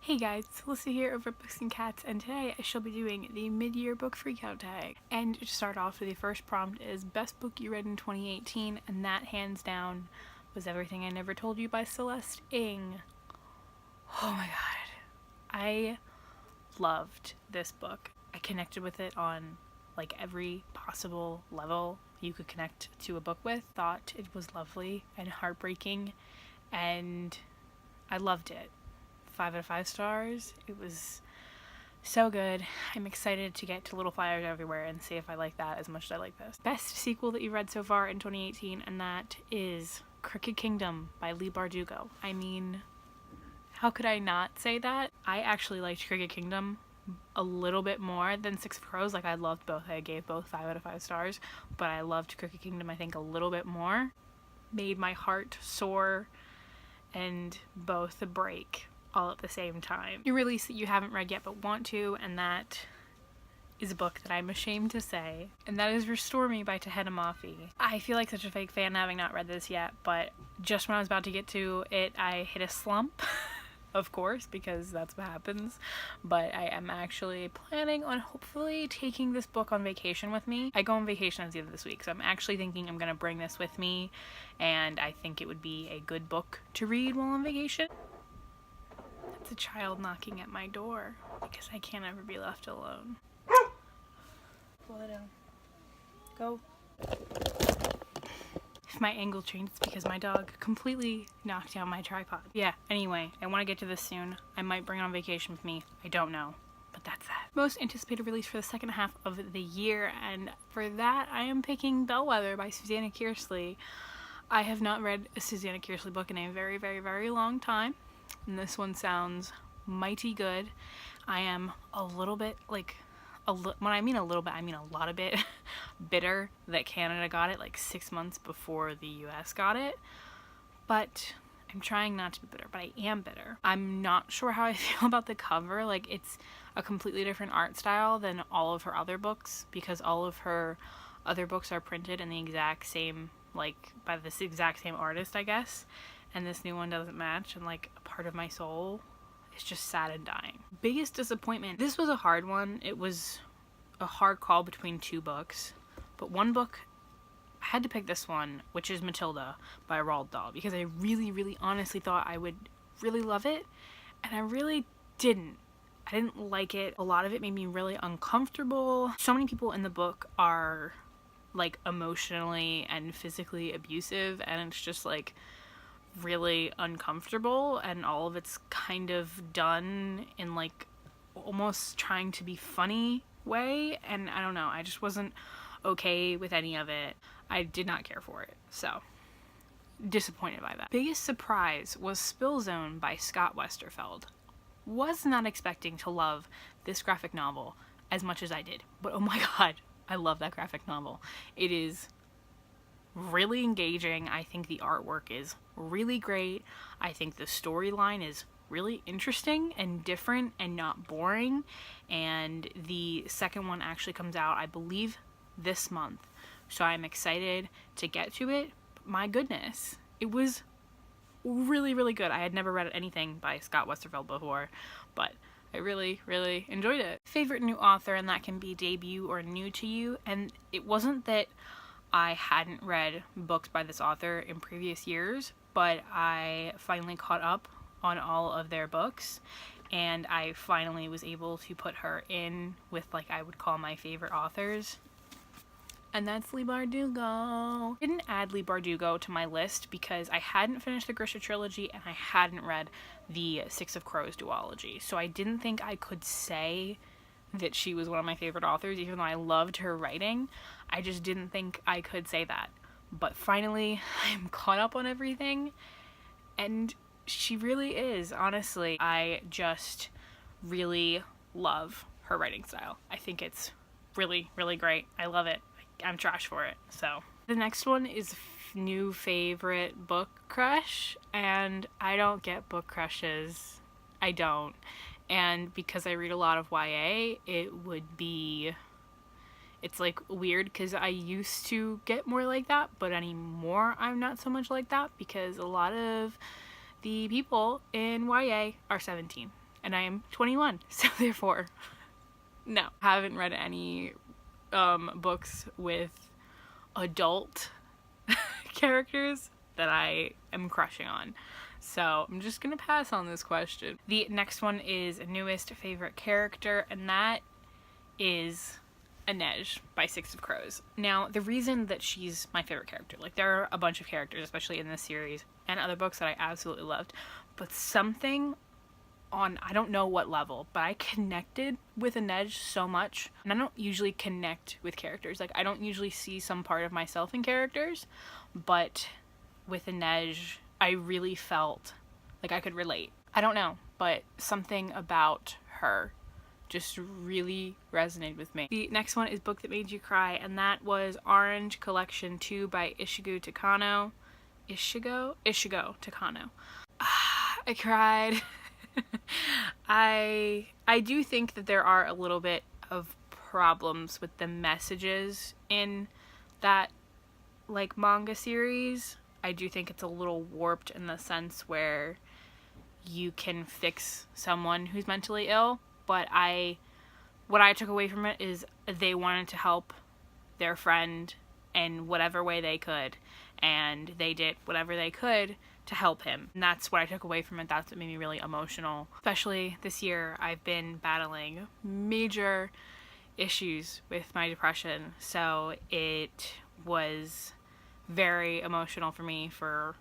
Hey guys, it's Alyssa here over at Books and Cats, and today I shall be doing the mid-year book freakout tag. And to start off, the first prompt is best book you read in 2018, and that hands down was Everything I Never Told You by Celeste Ng. Oh my god. I loved this book. I connected with it on like every possible level you could connect to a book with. Thought it was lovely and heartbreaking, and I loved it. 5 out of 5 stars. It was so good. I'm excited to get to Little Fires Everywhere and see if I like that as much as I like this. Best sequel that you read so far in 2018, and that is Crooked Kingdom by Leigh Bardugo. I mean, how could I not say that? I actually liked Crooked Kingdom a little bit more than Six of Crows. Like, I loved both. I gave both 5 out of 5 stars, but I loved Crooked Kingdom, I think, a little bit more. Made my heart soar and both break all at the same time. A release that you haven't read yet but want to, and that is a book that I'm ashamed to say, and that is Restore Me by Tahena Mafi. I feel like such a fake fan having not read this yet, but just when I was about to get to it, I hit a slump. Of course, because that's what happens, but I am actually planning on hopefully taking this book on vacation with me. I go on vacation at the end of this week, so I'm actually thinking I'm going to bring this with me, and I think it would be a good book to read while on vacation. It's a child knocking at my door because I can't ever be left alone. Pull it down. Go. If my angle changed, it's because my dog completely knocked down my tripod. Yeah, anyway, I want to get to this soon. I might bring it on vacation with me. I don't know. But that's that. Most anticipated release for the second half of the year, and for that I am picking Bellwether by Susanna Kearsley. I have not read a Susanna Kearsley book in a very, very, very long time, and this one sounds mighty good. I am a little bit, when I mean a little bit, I mean a lot of bit bitter that Canada got it like 6 months before the US got it, but I'm trying not to be bitter, but I am bitter. I'm not sure how I feel about the cover. Like, it's a completely different art style than all of her other books, because all of her other books are printed in the exact same, like, by this exact same artist, I guess, and this new one doesn't match, and like a part of my soul is just sad and dying. Biggest disappointment. This was a hard one. It was a hard call between two books, but one book I had to pick this one, which is Matilda by Roald Dahl, because I really, really honestly thought I would really love it, and I really didn't. I didn't like it. A lot of it made me really uncomfortable. So many people in the book are like emotionally and physically abusive, and it's just like really uncomfortable, and all of it's kind of done in like almost trying to be funny way, and I don't know, I just wasn't okay with any of it. I did not care for it, so disappointed by that. Biggest surprise was Spill Zone by Scott Westerfeld. Was not expecting to love this graphic novel as much as I did, but oh my god, I love that graphic novel. It is really engaging. I think the artwork is really great. I think the storyline is really interesting and different and not boring, and the second one actually comes out, I believe, this month, so I'm excited to get to it. My goodness, it was really, really good. I had never read anything by Scott Westerfeld before, but I really, really enjoyed it. Favorite new author, and that can be debut or new to you, and it wasn't that I hadn't read books by this author in previous years, but I finally caught up on all of their books, and I finally was able to put her in with, like, I would call my favorite authors, and that's Leigh Bardugo. Didn't add Leigh Bardugo to my list because I hadn't finished the Grisha trilogy and I hadn't read the Six of Crows duology, so I didn't think I could say that she was one of my favorite authors, even though I loved her writing. I just didn't think I could say that. But finally, I'm caught up on everything, and she really is, honestly. I just really love her writing style. I think it's really, really great. I love it. I'm trash for it. So the next one is new favorite book crush, and I don't get book crushes. I don't. And because I read a lot of YA, it's like weird because I used to get more like that, but anymore I'm not so much like that because a lot of the people in YA are 17 and I am 21, so therefore, no. I haven't read any books with adult characters that I am crushing on. So I'm just gonna pass on this question. The next one is newest favorite character, and that is Inej by Six of Crows. Now, the reason that she's my favorite character, like there are a bunch of characters, especially in this series and other books, that I absolutely loved, but something on, I don't know what level, but I connected with Inej so much. And I don't usually connect with characters. Like, I don't usually see some part of myself in characters, but with Inej, I really felt like I could relate. I don't know, but something about her just really resonated with me. The next one is Book That Made You Cry, and that was Orange Collection 2 by Ishigo Takano. Ishigo Takano. I cried. I do think that there are a little bit of problems with the messages in that, like, manga series. I do think it's a little warped in the sense where you can fix someone who's mentally ill, but what I took away from it is they wanted to help their friend in whatever way they could, and they did whatever they could to help him. And that's what I took away from it. That's what made me really emotional. Especially this year, I've been battling major issues with my depression, so it was very emotional for me for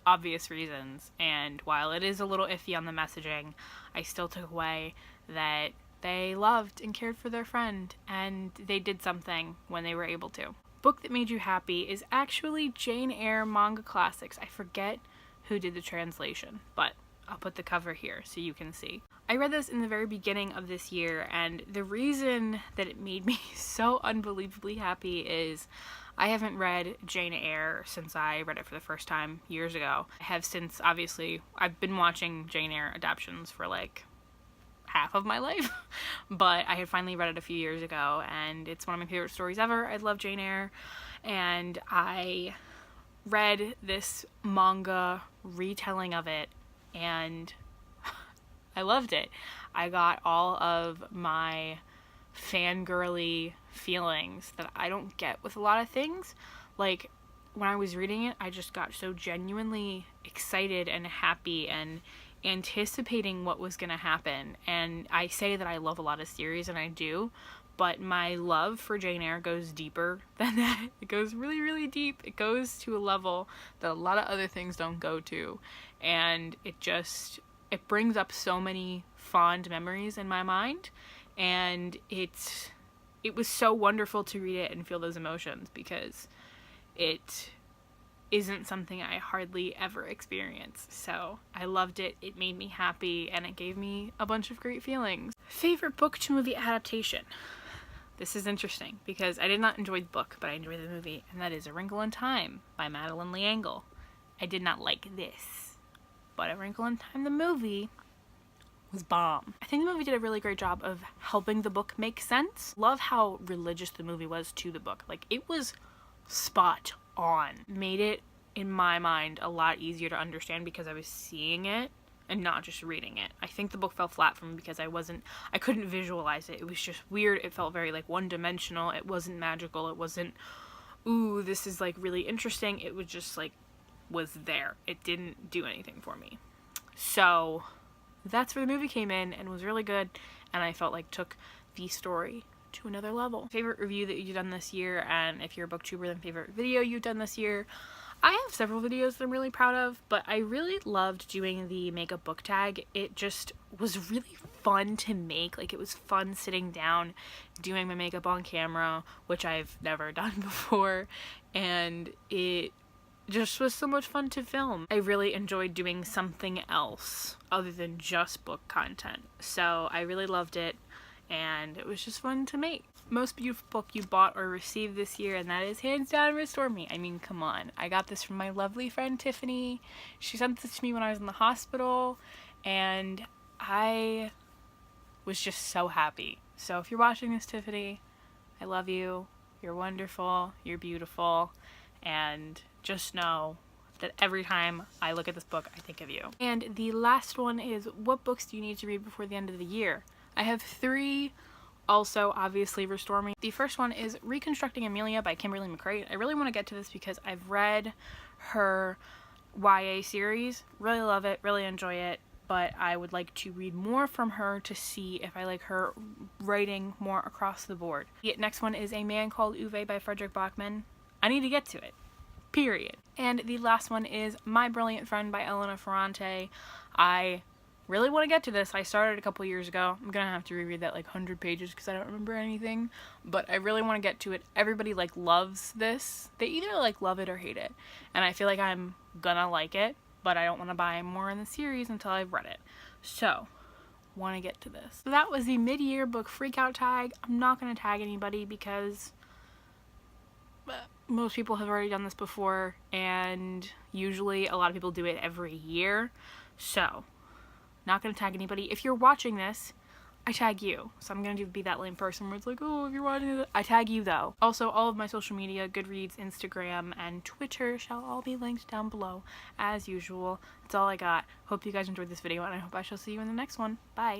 obvious reasons. And while it is a little iffy on the messaging, I still took away that they loved and cared for their friend, and they did something when they were able to. Book That Made You Happy is actually Jane Eyre Manga Classics. I forget who did the translation, but I'll put the cover here so you can see. I read this in the very beginning of this year, and the reason that it made me so unbelievably happy is I haven't read Jane Eyre since I read it for the first time years ago. I have since, obviously, I've been watching Jane Eyre adaptations for like half of my life, but I had finally read it a few years ago, and it's one of my favorite stories ever. I love Jane Eyre, and I read this manga retelling of it, and I loved it. I got all of my fangirly feelings that I don't get with a lot of things. Like, when I was reading it, I just got so genuinely excited and happy and anticipating what was gonna happen. And I say that I love a lot of series, and I do, but my love for Jane Eyre goes deeper than that. It goes really, really deep. It goes to a level that a lot of other things don't go to, and it brings up so many fond memories in my mind, and it was so wonderful to read it and feel those emotions, because it isn't something I hardly ever experience. So I loved it. It made me happy, and it gave me a bunch of great feelings. Favorite book to movie adaptation. This is interesting because I did not enjoy the book, but I enjoyed the movie, and that is A Wrinkle in Time by Madeleine L'Engle. I did not like this, but A Wrinkle in Time, the movie, was bomb. I think the movie did a really great job of helping the book make sense. Love how religious the movie was to the book. Like, it was spot on. Made it, in my mind, a lot easier to understand because I was seeing it and not just reading it. I think the book fell flat for me because I couldn't visualize it. It was just weird. It felt very like one-dimensional. It wasn't magical. It wasn't, ooh, this is like really interesting. It was just like, was there. It didn't do anything for me. So that's where the movie came in and was really good, and I felt like took the story to another level. Favorite review that you've done this year, and if you're a booktuber, then favorite video you've done this year. I have several videos that I'm really proud of, but I really loved doing the makeup book tag. It just was really fun to make. Like, it was fun sitting down doing my makeup on camera, which I've never done before, and it just was so much fun to film. I really enjoyed doing something else other than just book content, so I really loved it, and it was just fun to make. Most beautiful book you bought or received this year, and that is hands down Restore Me. I mean, come on. I got this from my lovely friend Tiffany. She sent this to me when I was in the hospital, and I was just so happy. So if you're watching this, Tiffany, I love you. You're wonderful. You're beautiful. And just know that every time I look at this book, I think of you. And the last one is, what books do you need to read before the end of the year? I have 3. Also, obviously, Restore Me. The first one is Reconstructing Amelia by Kimberly McCreight. I really want to get to this because I've read her YA series. Really love it, really enjoy it, but I would like to read more from her to see if I like her writing more across the board. The next one is A Man Called Uwe by Frederick Bachman. I need to get to it. Period. And the last one is My Brilliant Friend by Elena Ferrante. I really want to get to this. I started a couple years ago. I'm gonna have to reread that like 100 pages because I don't remember anything, but I really want to get to it. Everybody like loves this. They either like love it or hate it, and I feel like I'm gonna like it, but I don't want to buy more in the series until I've read it. So want to get to this. So that was the mid-year book Freakout tag. I'm not gonna tag anybody because most people have already done this before, and usually a lot of people do it every year, so not gonna tag anybody. If you're watching this, I tag you. So I'm gonna be that lame person where it's like, oh, if you're watching this, I tag you though. Also, all of my social media, Goodreads, Instagram, and Twitter shall all be linked down below as usual. That's all I got. Hope you guys enjoyed this video, and I hope I shall see you in the next one. Bye.